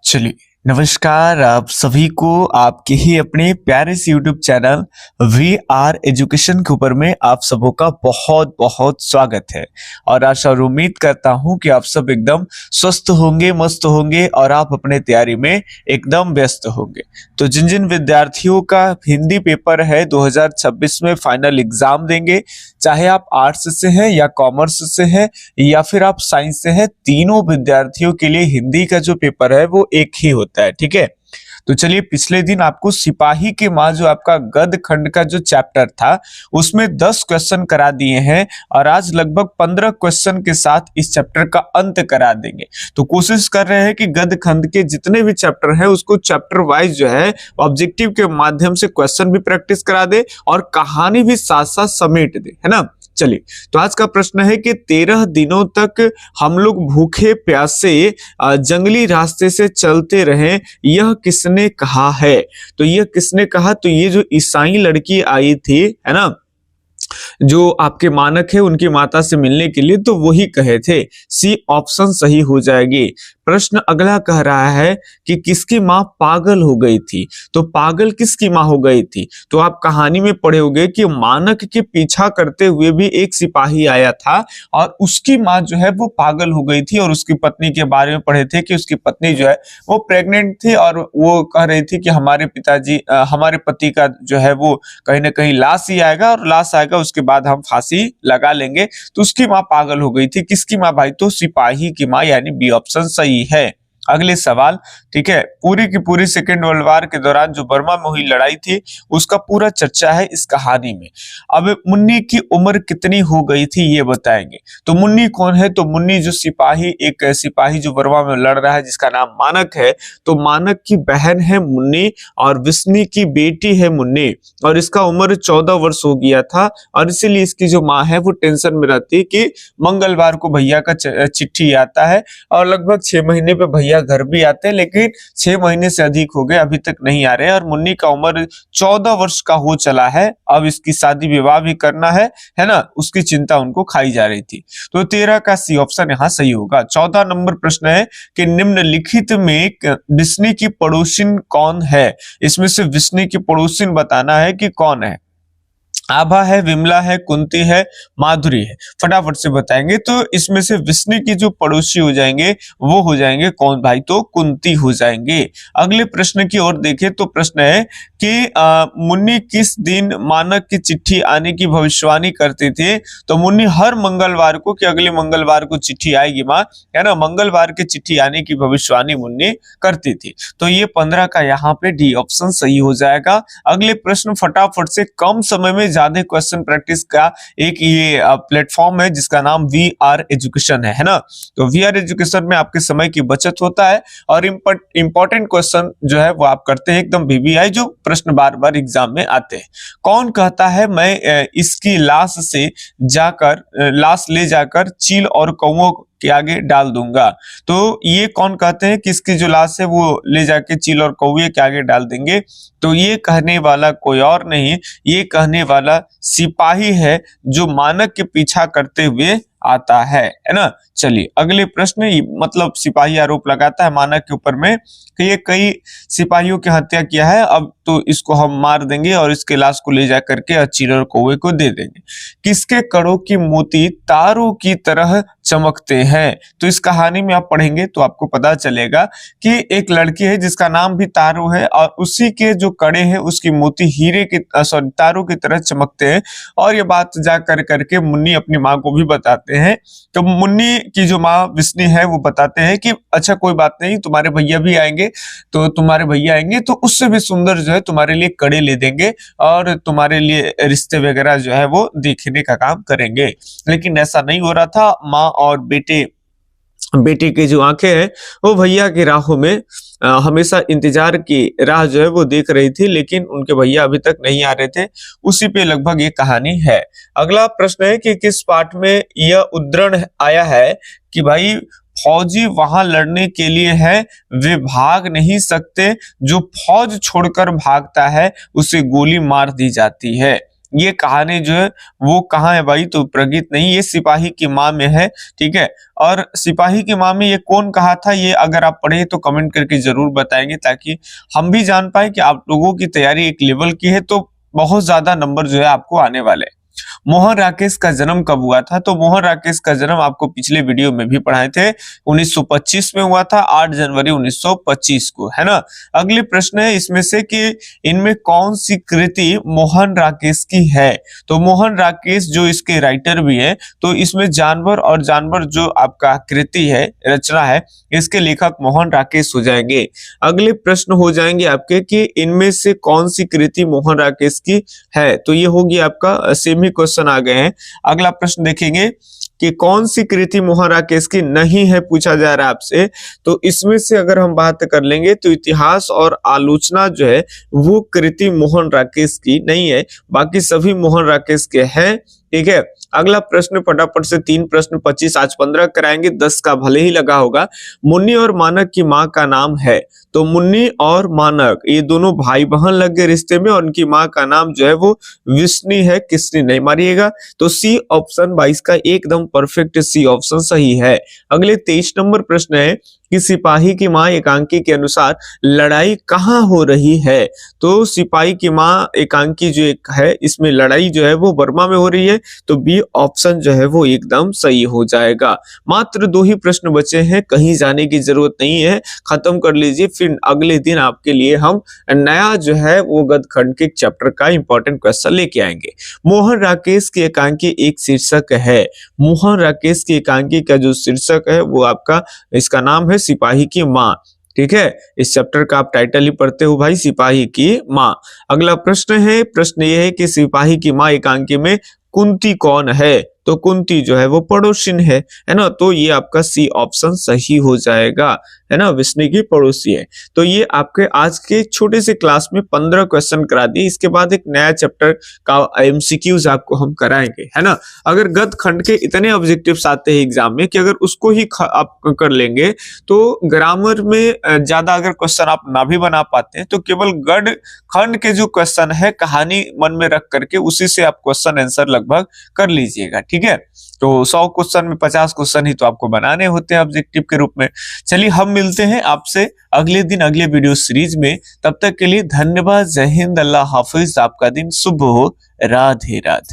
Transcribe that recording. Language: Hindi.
चलिए, नमस्कार आप सभी को आपके ही अपने प्यारे से YouTube channel we are education के ऊपर में आप सबों का बहुत बहुत स्वागत है। और आशा और उम्मीद करता हूं कि आप सब एकदम स्वस्थ होंगे, मस्त होंगे और आप अपने तैयारी में एकदम व्यस्त होंगे। तो जिन जिन विद्यार्थियों का हिंदी पेपर है 2026 में फाइनल एग्जाम देंगे, चाहे आप आर्ट्स से हैं या कॉमर्स से हैं या फिर आप साइंस से हैं, तीनों विद्यार्थियों के लिए हिंदी का जो पेपर है वो एक ही होता है। ठीक है, तो चलिए, पिछले दिन आपको सिपाही के माँ जो आपका गद खंड का जो चैप्टर था उसमें 10 क्वेश्चन करा दिए हैं और आज लगभग 15 क्वेश्चन के साथ इस चैप्टर का अंत करा देंगे। तो कोशिश कर रहे हैं कि गद खंड के जितने भी चैप्टर हैं उसको चैप्टर वाइज जो है ऑब्जेक्टिव के माध्यम से क्वेश्चन भी प्रैक्टिस करा दे और कहानी भी साथ साथ समेट दे, है ना। चलिए, तो आज का प्रश्न है कि 13 दिनों तक हम लोग भूखे प्यासे जंगली रास्ते से चलते रहे, यह किसने कहा है। तो यह किसने कहा, तो ये जो ईसाई लड़की आई थी, है ना, जो आपके मानक है उनकी माता से मिलने के लिए, तो वही कहे थे। सी ऑप्शन सही हो जाएगी। प्रश्न अगला कह रहा है कि किसकी मां पागल हो गई थी। तो पागल किसकी मां हो गई थी, तो आप कहानी में पढ़े होंगे कि मानक के पीछा करते हुए भी एक सिपाही आया था और उसकी मां जो है वो पागल हो गई थी। और उसकी पत्नी के बारे में पढ़े थे कि उसकी पत्नी जो है वो प्रेग्नेंट थी और वो कह रही थी कि हमारे पिताजी हमारे पति का जो है वो कहीं ना कहीं लाश ही आएगा और लाश आएगा उसके बाद हम फांसी लगा लेंगे। तो उसकी मां पागल हो गई थी। किसकी मां भाई, तो सिपाही की मां, यानी बी ऑप्शन सही है। अगले सवाल, ठीक है, पूरी की पूरी सेकेंड वर्ल्ड वार के दौरान जो बर्मा में हुई लड़ाई थी उसका पूरा चर्चा है इस कहानी में। अब मुन्नी की उम्र कितनी हो गई थी ये बताएंगे। तो मुन्नी कौन है, तो मुन्नी जो सिपाही, एक सिपाही जो बर्मा में लड़ रहा है जिसका नाम मानक है, तो मानक की बहन है मुन्नी और विष्णु की बेटी है मुन्नी। और इसका उम्र 14 वर्ष हो गया था और इसीलिए इसकी जो माँ है वो टेंशन में रहती है कि मंगलवार को भैया का चिट्ठी आता है और लगभग 6 महीने पे भैया घर भी आते हैं, लेकिन 6 महीने से अधिक हो गए अभी तक नहीं आ रहे। और मुन्नी का उम्र 14 वर्ष का हो चला है, अब इसकी शादी विवाह भी करना है ना, उसकी चिंता उनको खाई जा रही थी। तो 13 का सी ऑप्शन यहाँ सही होगा। 14 नंबर प्रश्न है कि निम्नलिखित में विष्णु की पड़ोसिन कौन है। इसमें से विष्णु की पड़ोसिन बताना है कि कौन है। आभा है, विमला है, कुंती है, माधुरी है। फटाफट से बताएंगे। तो इसमें से विष्णु की जो पड़ोसी हो जाएंगे वो हो जाएंगे कौन भाई, तो कुंती हो जाएंगे। अगले प्रश्न की ओर देखें तो प्रश्न है कि मुन्नी किस दिन मानक की चिट्ठी आने की भविष्यवाणी करते थे। तो मुन्नी हर मंगलवार को, कि अगले मंगलवार को चिट्ठी आएगी माँ, है ना, मंगलवार की चिट्ठी आने की भविष्यवाणी मुन्नी करती थी। तो ये 15 का यहाँ पे डी ऑप्शन सही हो जाएगा। अगले प्रश्न फटाफट से, कम समय में ज्यादा क्वेश्चन प्रैक्टिस का एक ये प्लेटफॉर्म है जिसका नाम वी आर एजुकेशन है ना। तो वी आर एजुकेशन में आपके समय की बचत होता है और इंपॉर्टेंट क्वेश्चन जो है वो आप करते हैं एकदम वीवीआई, जो प्रश्न बार बार एग्जाम में आते हैं। कौन कहता है मैं इसकी लाश ले जाकर चील और कौओं के आगे डाल दूंगा। तो ये कौन कहते हैं कि इसकी जो लाश है वो ले जाके चील और कौवे के आगे डाल देंगे। तो ये कहने वाला कोई और नहीं, ये कहने वाला सिपाही है जो मानक के पीछा करते हुए आता है ना। चलिए, अगले प्रश्न, मतलब सिपाही आरोप लगाता है मानक के ऊपर में कि ये कई सिपाहियों की हत्या किया है, अब तो इसको हम मार देंगे और इसके लाश को ले जा करके चील और कौवे को दे देंगे। किसके कड़ों की मोती तारों की तरह चमकते हैं। तो इस कहानी में आप पढ़ेंगे तो आपको पता चलेगा कि एक लड़की है जिसका नाम भी तारो है और उसी के जो कड़े हैं उसकी मोती हीरे की तारों की तरह चमकते हैं। और ये बात जा करके मुन्नी अपनी माँ को भी बताते हैं। तो मुन्नी की जो माँ विष्णु है वो बताते हैं कि अच्छा कोई बात नहीं, तुम्हारे भैया भी आएंगे, तो तुम्हारे भैया आएंगे तो उससे भी सुंदर जो है तुम्हारे लिए कड़े ले देंगे और तुम्हारे लिए रिश्ते वगैरह जो है वो देखने का काम करेंगे। लेकिन ऐसा नहीं हो रहा था। माँ और बेटे की जो आंखें हैं वो भैया की राहों में हमेशा इंतजार की राह जो है वो देख रही थी, लेकिन उनके भैया अभी तक नहीं आ रहे थे। उसी पे लगभग ये कहानी है। अगला प्रश्न है कि किस पाठ में यह उद्धरण आया है कि भाई फौजी वहां लड़ने के लिए है, वे भाग नहीं सकते, जो फौज छोड़कर भागता है उसे गोली मार दी जाती है। ये कहानी जो है वो कहाँ है भाई, तो प्रगीत नहीं, ये सिपाही की माँ में है। ठीक है, और सिपाही की माँ में ये कौन कहा था, ये अगर आप पढ़े तो कमेंट करके जरूर बताएंगे, ताकि हम भी जान पाए कि आप लोगों की तैयारी एक लेवल की है तो बहुत ज्यादा नंबर जो है आपको आने वाले हैं। मोहन राकेश का जन्म कब हुआ था, तो मोहन राकेश का जन्म आपको पिछले वीडियो में भी पढ़ाए थे, 1925 में हुआ था, 8 जनवरी 1925 को, है ना। अगले प्रश्न है इसमें से कि इनमें कौन सी कृति मोहन राकेश की है, तो मोहन राकेश जो इसके राइटर भी है, तो इसमें जानवर और जानवर जो आपका कृति है, रचना है, इसके लेखक मोहन राकेश हो जाएंगे। अगले प्रश्न हो जाएंगे आपके कि इनमें से कौन सी कृति मोहन राकेश की है, तो ये होगी आपका सेमी क्वेश्चन आ गए हैं। अगला प्रश्न देखेंगे कि कौन सी कृति मोहन राकेश की नहीं है, पूछा जा रहा है आपसे। तो इसमें से अगर हम बात कर लेंगे तो इतिहास और आलोचना जो है वो कृति मोहन राकेश की नहीं है, बाकी सभी मोहन राकेश के हैं। ठीक है, अगला प्रश्न फटाफट से 3 प्रश्न, 25 आज 15 कराएंगे, 10 का भले ही लगा होगा। मुन्नी और मानक की माँ का नाम है, तो मुन्नी और मानक ये दोनों भाई बहन लगे रिश्ते में, और उनकी माँ का नाम जो है वो विष्णु है, किसने नहीं मारिएगा। तो सी ऑप्शन 22 का एकदम परफेक्ट सी ऑप्शन सही है। अगले 23 नंबर प्रश्न है कि सिपाही की माँ एकांकी के अनुसार लड़ाई कहाँ हो रही है, तो सिपाही की माँ एकांकी जो एक है, इसमें लड़ाई जो है वो बर्मा में हो रही है, तो बी ऑप्शन जो है वो एकदम सही हो जाएगा। मात्र 2 ही प्रश्न बचे हैं, कहीं जाने की जरूरत नहीं है, खत्म कर लीजिए, फिर अगले दिन आपके लिए हम नया जो है वो गदखंड के चैप्टर का इंपॉर्टेंट क्वेश्चन लेके आएंगे। मोहन राकेश की एकांकी एक शीर्षक है, मोहन राकेश की एकांकी का जो शीर्षक है वो आपका, इसका नाम है सिपाही की माँ। ठीक है, इस चैप्टर का आप टाइटल ही पढ़ते हो भाई, सिपाही की माँ। अगला प्रश्न है, प्रश्न ये है कि सिपाही की माँ एकांकी में कुंती कौन है, तो कुंती जो है वो पड़ोसिन है ना, तो ये आपका सी ऑप्शन सही हो जाएगा, है ना, विष्णु की पड़ोसी है। तो ये आपके आज के छोटे से क्लास में 15 क्वेश्चन करा दिए, इसके बाद एक नया चैप्टर का एमसीक्यूज आपको हम कराएंगे, है ना। अगर गद खंड के इतने ऑब्जेक्टिव्स आते हैं एग्जाम में कि अगर उसको ही आप कर लेंगे, तो ग्रामर में ज्यादा अगर क्वेश्चन आप ना भी बना पाते हैं, तो केवल गद खंड के जो क्वेश्चन है कहानी मन में रख करके उसी से आप क्वेश्चन आंसर लगभग कर लीजिएगा। ठीक है, तो 100 क्वेश्चन में 50 क्वेश्चन ही तो आपको बनाने होते हैं ऑब्जेक्टिव के रूप में। चलिए हम मिलते हैं आपसे अगले दिन अगले वीडियो सीरीज में, तब तक के लिए धन्यवाद, जय हिंद, अल्लाह हाफिज, आपका दिन शुभ हो, राधे राधे।